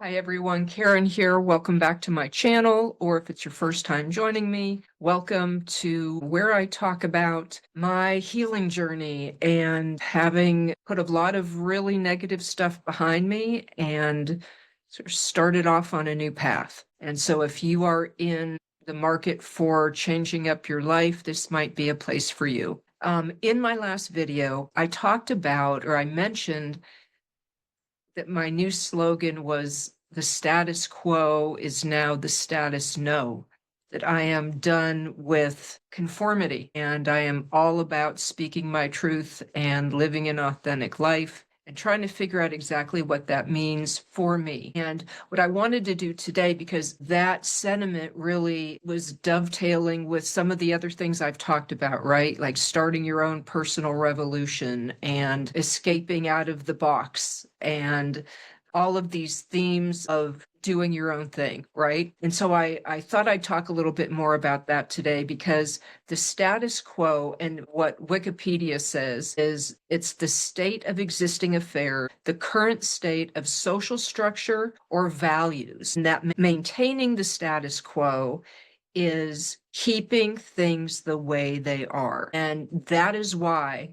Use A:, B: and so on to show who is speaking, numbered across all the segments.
A: Hi everyone, Karen here. Welcome back to my channel, or if it's your first time joining me, welcome to where I talk about my healing journey and having put a lot of really negative stuff behind me and sort of started off on a new path. And so if you are in the market for changing up your life, this might be a place for you. In my last video, I talked about, or I mentioned that my new slogan was the status quo is now the status no, that I am done with conformity and I am all about speaking my truth and living an authentic life and trying to figure out exactly what that means for me. And what I wanted to do today, because that sentiment really was dovetailing with some of the other things I've talked about, right? Like starting your own personal revolution and escaping out of the box and all of these themes of doing your own thing, right? And so I thought I'd talk a little bit more about that today, because the status quo and what Wikipedia says is it's the state of existing affair, the current state of social structure or values, and that maintaining the status quo is keeping things the way they are. And that is why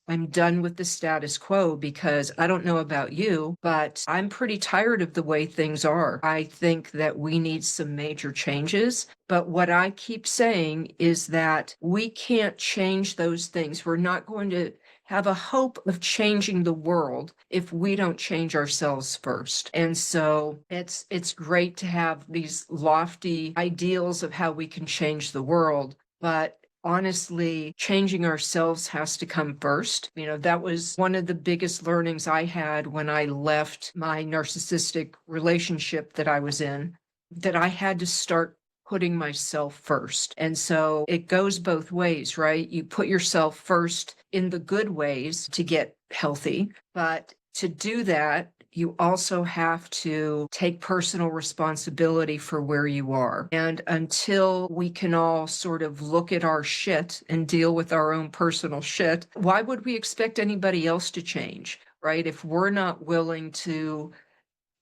A: I'm done with the status quo, because I don't know about you, but I'm pretty tired of the way things are. I think that we need some major changes. But what I keep saying is that we can't change those things. We're not going to have a hope of changing the world if we don't change ourselves first. And so it's great to have these lofty ideals of how we can change the world, but honestly, changing ourselves has to come first. You know, that was one of the biggest learnings I had when I left my narcissistic relationship that I was in, that I had to start putting myself first. And so it goes both ways, right? You put yourself first in the good ways to get healthy, but to do that, you also have to take personal responsibility for where you are. And until we can all sort of look at our shit and deal with our own personal shit, why would we expect anybody else to change, right? If we're not willing to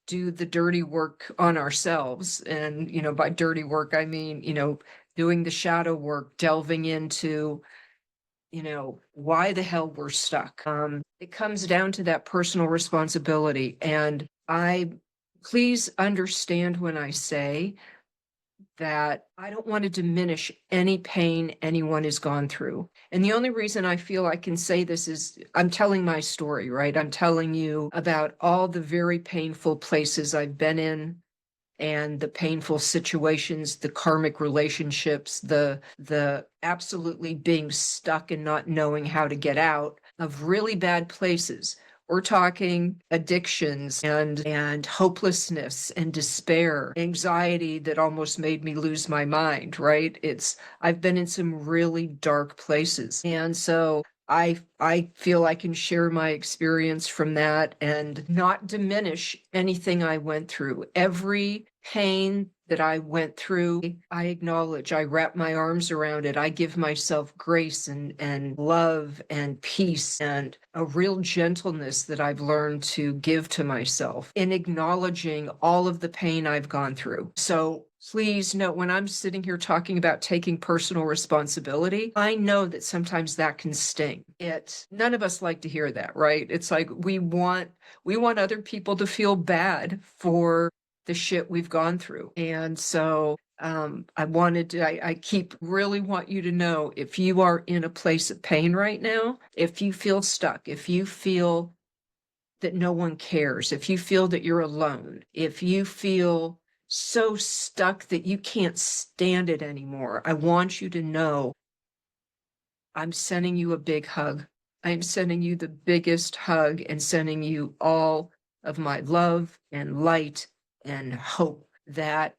A: do the dirty work on ourselves, and, you know, by dirty work, I mean, you know, doing the shadow work, delving into why the hell we're stuck. It comes down to that personal responsibility. And please understand when I say that I don't want to diminish any pain anyone has gone through. And the only reason I feel I can say this is I'm telling my story, right? I'm telling you about all the very painful places I've been in, and the painful situations, the karmic relationships, the absolutely being stuck and not knowing how to get out of really bad places. We're talking addictions and hopelessness and despair, anxiety that almost made me lose my mind, right? I've been in some really dark places. And so I feel I can share my experience from that and not diminish anything I went through. Every pain that I went through, I acknowledge, I wrap my arms around it. I give myself grace and love and peace and a real gentleness that I've learned to give to myself in acknowledging all of the pain I've gone through. So please note, when I'm sitting here talking about taking personal responsibility, I know that sometimes that can sting. None of us like to hear that, right? It's like we want other people to feel bad for the shit we've gone through. And so I really want you to know, if you are in a place of pain right now, if you feel stuck, if you feel that no one cares, if you feel that you're alone, if you feel so stuck that you can't stand it anymore, I want you to know I'm sending you a big hug. I'm sending you the biggest hug and sending you all of my love and light and hope that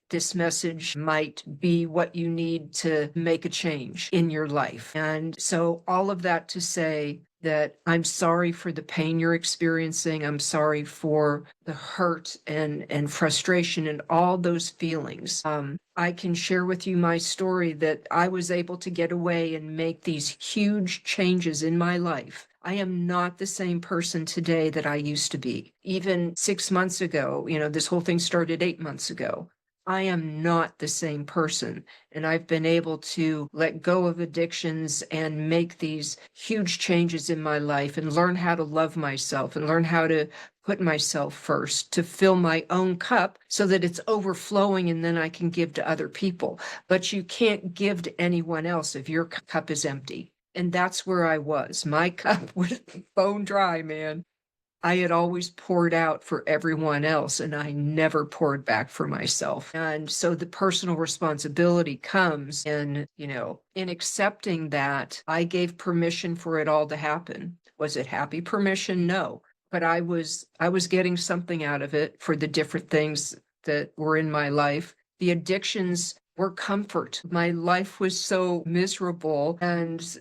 A: this message might be what you need to make a change in your life. And so all of that to say that I'm sorry for the pain you're experiencing. I'm sorry for the hurt and frustration and all those feelings. I can share with you my story that I was able to get away and make these huge changes in my life I am not the same person today that I used to be. Even 6 months ago, this whole thing started 8 months ago. I am not the same person. And I've been able to let go of addictions and make these huge changes in my life and learn how to love myself and learn how to put myself first, to fill my own cup so that it's overflowing and then I can give to other people. But you can't give to anyone else if your cup is empty. And that's where I was. My cup was bone dry, man. I had always poured out for everyone else and I never poured back for myself. And so the personal responsibility comes in accepting that I gave permission for it all to happen. Was it happy permission? No. But I was getting something out of it for the different things that were in my life. The addictions were comfort. My life was so miserable, and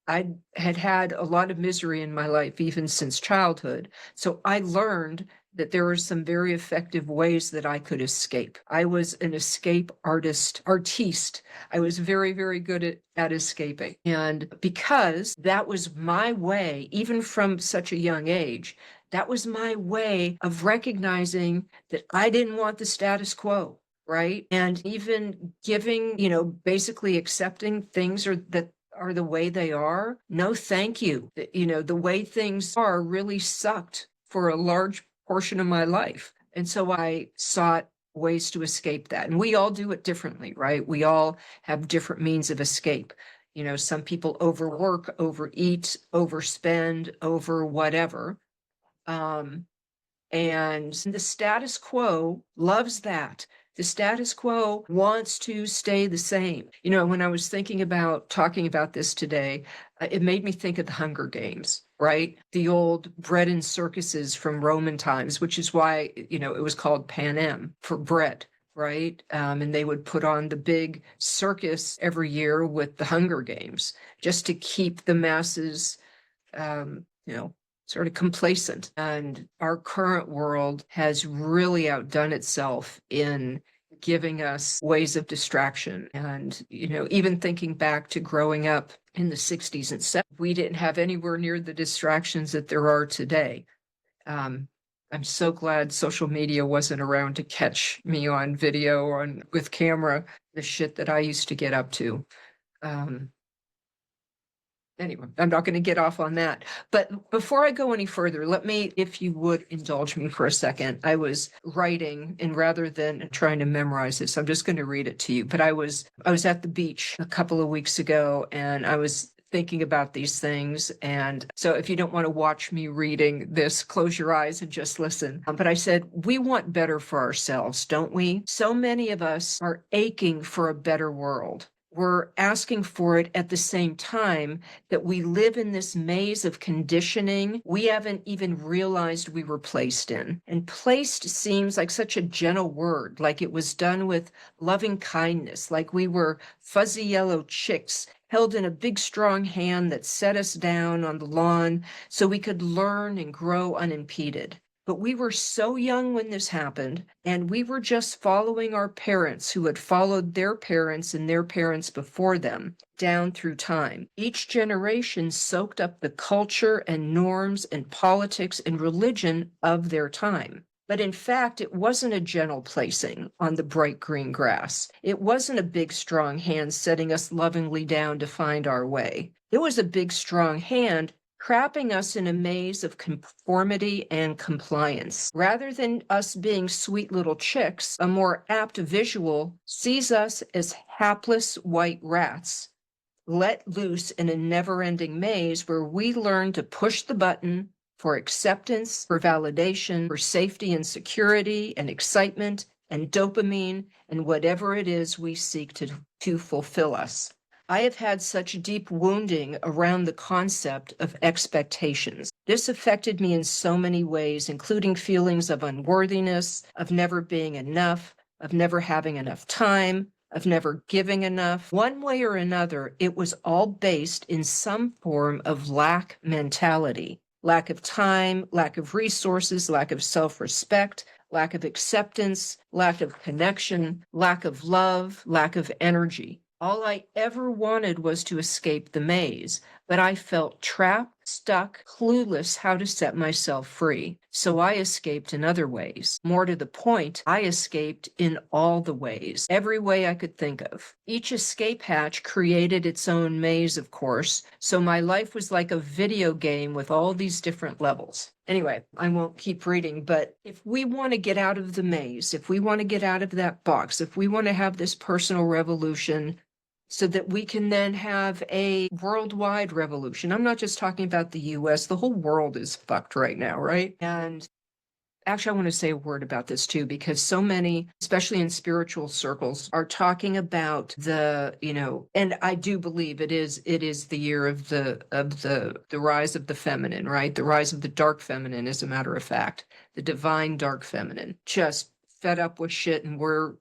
A: I had had a lot of misery in my life, even since childhood. So I learned that there are some very effective ways that I could escape. I was an escape artiste. I was very, very good at escaping. And because that was my way, even from such a young age, that was my way of recognizing that I didn't want the status quo. Right. And even giving, basically accepting things that are the way they are. No, thank you. The way things are really sucked for a large portion of my life. And so I sought ways to escape that. And we all do it differently, right? We all have different means of escape. Some people overwork, overeat, overspend, over whatever. And the status quo loves that. The status quo wants to stay the same. When I was thinking about talking about this today, it made me think of the Hunger Games, right? The old bread and circuses from Roman times, which is why, it was called Panem, for bread, right? And they would put on the big circus every year with the Hunger Games just to keep the masses, sort of complacent. And our current world has really outdone itself in giving us ways of distraction. And, even thinking back to growing up in the 60s and 70s, we didn't have anywhere near the distractions that there are today. I'm so glad social media wasn't around to catch me on video or with camera, the shit that I used to get up to. Anyway, I'm not going to get off on that. But before I go any further, let me, if you would indulge me for a second. I was writing, and rather than trying to memorize this, I'm just going to read it to you. But I was at the beach a couple of weeks ago, and I was thinking about these things. And so if you don't want to watch me reading this, close your eyes and just listen. But I said, we want better for ourselves, don't we? So many of us are aching for a better world. We're asking for it at the same time that we live in this maze of conditioning we haven't even realized we were placed in. And placed seems like such a gentle word, like it was done with loving kindness, like we were fuzzy yellow chicks held in a big, strong hand that set us down on the lawn so we could learn and grow unimpeded. But we were so young when this happened, and we were just following our parents who had followed their parents and their parents before them down through time. Each generation soaked up the culture and norms and politics and religion of their time. But in fact, it wasn't a gentle placing on the bright green grass. It wasn't a big, strong hand setting us lovingly down to find our way. It was a big, strong hand trapping us in a maze of conformity and compliance. Rather than us being sweet little chicks, a more apt visual sees us as hapless white rats, let loose in a never-ending maze where we learn to push the button for acceptance, for validation, for safety and security and excitement and dopamine and whatever it is we seek to fulfill us. I have had such deep wounding around the concept of expectations. This affected me in so many ways, including feelings of unworthiness, of never being enough, of never having enough time, of never giving enough. One way or another, it was all based in some form of lack mentality. Lack of time, lack of resources, lack of self-respect, lack of acceptance, lack of connection, lack of love, lack of energy. All I ever wanted was to escape the maze, but I felt trapped, stuck, clueless how to set myself free. So I escaped in other ways. More to the point, I escaped in all the ways, every way I could think of. Each escape hatch created its own maze, of course, so my life was like a video game with all these different levels. Anyway, I won't keep reading, but if we want to get out of the maze, if we want to get out of that box, if we want to have this personal revolution, so that we can then have a worldwide revolution. I'm not just talking about the US, the whole world is fucked right now, right? And actually, I want to say a word about this too, because so many, especially in spiritual circles, are talking about and I do believe it is the year of the rise of the feminine, right? The rise of the dark feminine, as a matter of fact, the divine dark feminine, just fed up with shit, and we're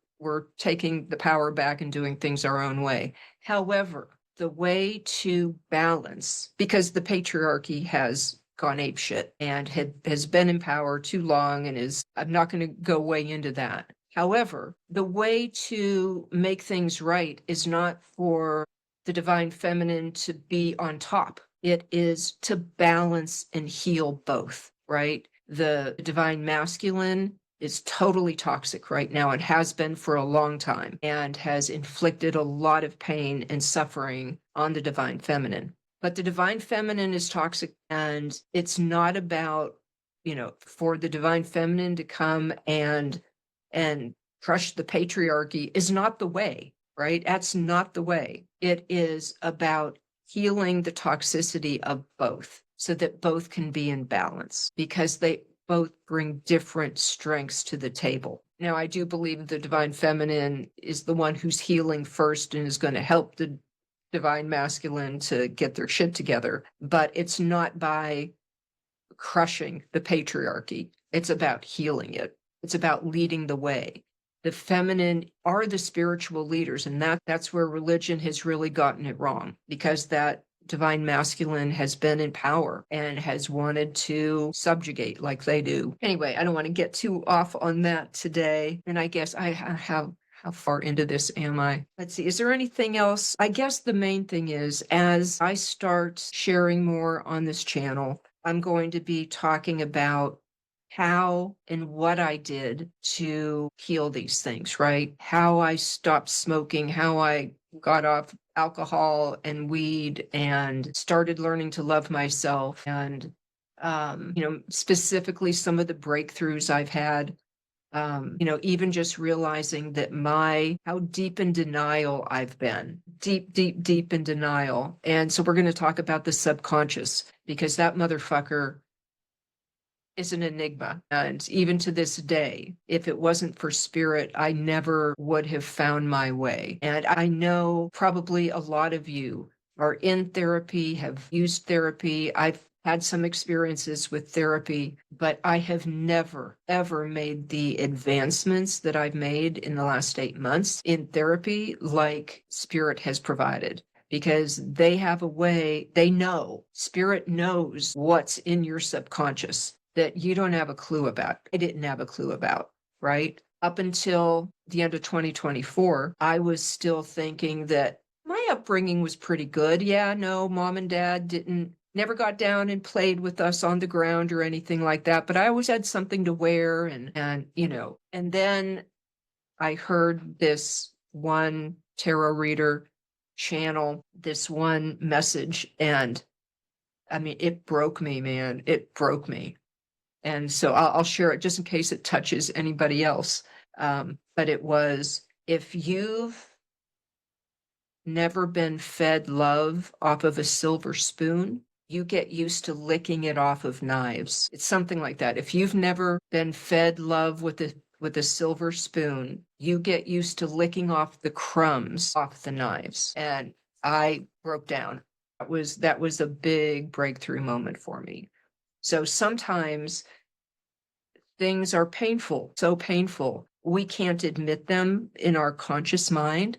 A: taking the power back and doing things our own way. However, the way to balance, because the patriarchy has gone apeshit and has been in power too long and I'm not going to go way into that. However, the way to make things right is not for the divine feminine to be on top. It is to balance and heal both, right? The divine masculine is totally toxic right now and has been for a long time and has inflicted a lot of pain and suffering on the divine feminine. But the divine feminine is toxic, and it's not about, for the divine feminine to come and crush the patriarchy is not the way, right? That's not the way. It is about healing the toxicity of both so that both can be in balance, because they both bring different strengths to the table. Now, I do believe the divine feminine is the one who's healing first and is going to help the divine masculine to get their shit together, but it's not by crushing the patriarchy. It's about healing it. It's about leading the way. The feminine are the spiritual leaders, and that's where religion has really gotten it wrong, because that divine masculine has been in power and has wanted to subjugate like they do. Anyway, I don't want to get too off on that today. And I guess I have, how far into this am I? Let's see. Is there anything else? I guess the main thing is, as I start sharing more on this channel, I'm going to be talking about how and what I did to heal these things, right? How I stopped smoking, how I got off alcohol and weed and started learning to love myself, and specifically some of the breakthroughs I've had, even just realizing that how deep in denial I've been, deep in denial. And so we're going to talk about the subconscious, because that motherfucker is an enigma. And even to this day, if it wasn't for spirit, I never would have found my way. And I know probably a lot of you are in therapy, have used therapy. I've had some experiences with therapy, but I have never, ever made the advancements that I've made in the last 8 months in therapy like spirit has provided. Because they have a way, spirit knows what's in your subconscious that you don't have a clue about. I didn't have a clue about, right? Up until the end of 2024, I was still thinking that my upbringing was pretty good. Yeah, no, mom and dad never got down and played with us on the ground or anything like that, but I always had something to wear, and then I heard this one tarot reader channel this one message, and I mean, it broke me, man. It broke me. And so I'll share it just in case it touches anybody else. But it was, if you've never been fed love off of a silver spoon, you get used to licking it off of knives. It's something like that. If you've never been fed love with a silver spoon, you get used to licking off the crumbs off the knives. And I broke down. That was a big breakthrough moment for me. So sometimes things are painful, so painful. We can't admit them in our conscious mind,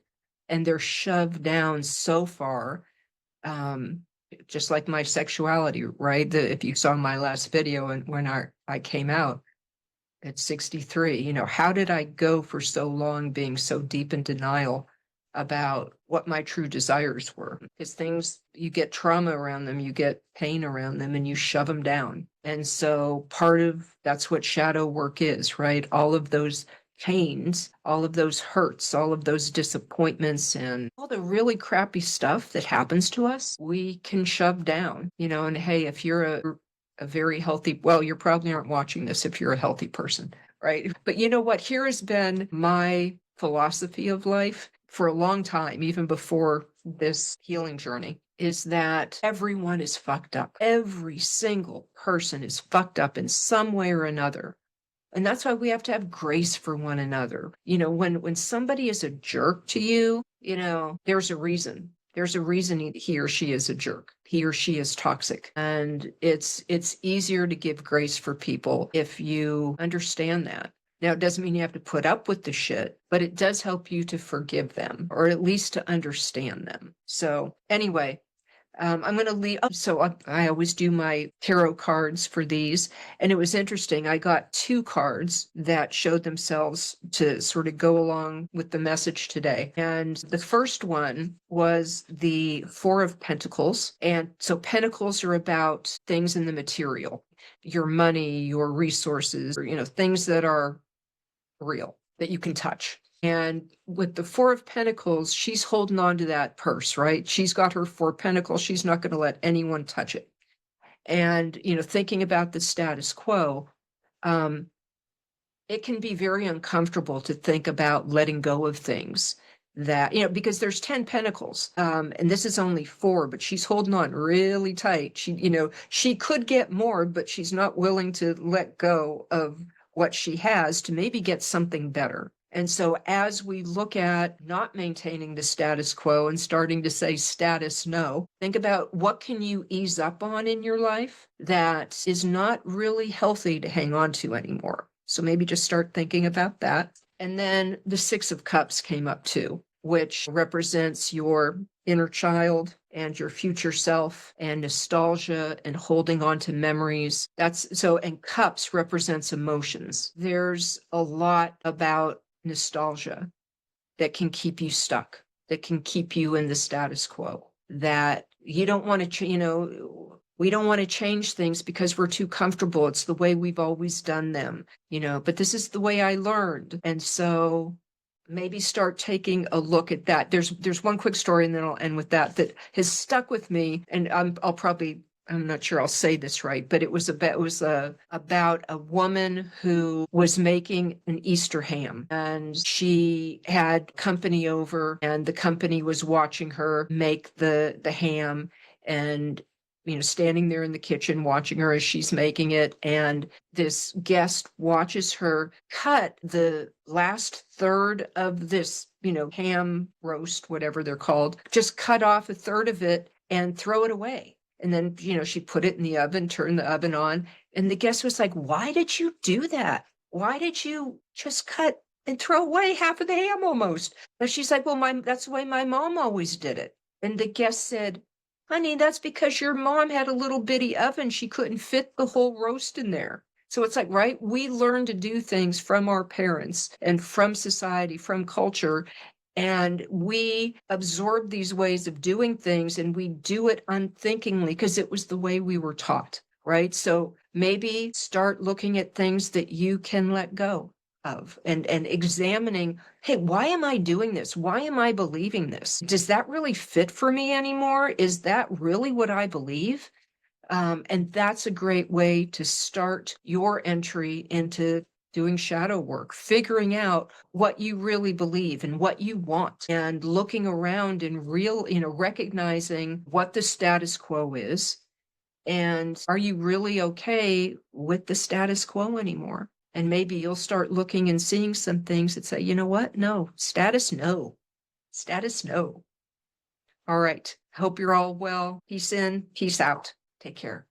A: and they're shoved down so far. Just like my sexuality, right? If you saw my last video and when I came out at 63, how did I go for so long being so deep in denial? about what my true desires were. Because things, you get trauma around them, you get pain around them, and you shove them down. And so part of that's what shadow work is, right? All of those pains, all of those hurts, all of those disappointments, and all the really crappy stuff that happens to us, we can shove down, and hey, if you're a very healthy, well, you probably aren't watching this if you're a healthy person, right? But you know what? Here has been my philosophy of life for a long time, even before this healing journey, is that everyone is fucked up. Every single person is fucked up in some way or another. And that's why we have to have grace for one another. When somebody is a jerk to you, there's a reason. There's a reason he or she is a jerk. He or she is toxic. And it's easier to give grace for people if you understand that. Now, it doesn't mean you have to put up with the shit, but it does help you to forgive them, or at least to understand them. So anyway, I'm going to leave. So I always do my tarot cards for these. And it was interesting. I got 2 cards that showed themselves to sort of go along with the message today. And the first one was the 4 of Pentacles. And so Pentacles are about things in the material, your money, your resources, or, things that are real, that you can touch. And with the 4 of Pentacles, she's holding on to that purse, right? She's got her 4 Pentacles. She's not going to let anyone touch it. And, thinking about the status quo, it can be very uncomfortable to think about letting go of things that, because there's 10 Pentacles, and this is only 4, but she's holding on really tight. She could get more, but she's not willing to let go of what she has to maybe get something better. And so as we look at not maintaining the status quo and starting to say status no, think about what can you ease up on in your life that is not really healthy to hang on to anymore. So maybe just start thinking about that. And then the 6 of Cups came up too, which represents your inner child and your future self and nostalgia and holding on to memories. And Cups represents emotions. There's a lot about nostalgia that can keep you stuck, that can keep you in the status quo, that you don't want to, we don't want to change things because we're too comfortable. It's the way we've always done them, but this is the way I learned. And so maybe start taking a look at that. There's one quick story, and then I'll end with that has stuck with me. And I'm not sure I'll say this right, but it was about a woman who was making an Easter ham, and she had company over, and the company was watching her make the ham, and standing there in the kitchen watching her as she's making it. And this guest watches her cut the last third of this, ham roast, whatever they're called, just cut off a third of it and throw it away. And then, she put it in the oven, turned the oven on, and the guest was like, "Why did you do that? Why did you just cut and throw away half of the ham almost?" And she's like, "Well, that's the way my mom always did it." And the guest said, "Honey, that's because your mom had a little bitty oven. She couldn't fit the whole roast in there." So it's like, right? We learn to do things from our parents and from society, from culture. And we absorb these ways of doing things, and we do it unthinkingly because it was the way we were taught, right? So maybe start looking at things that you can let go of and examining, hey, why am I doing this? Why am I believing this? Does that really fit for me anymore? Is that really what I believe? And that's a great way to start your entry into doing shadow work, figuring out what you really believe and what you want, and looking around and recognizing what the status quo is. And are you really okay with the status quo anymore? And maybe you'll start looking and seeing some things that say, you know what? No, status no. Status no. All right. Hope you're all well. Peace in, peace out. Take care.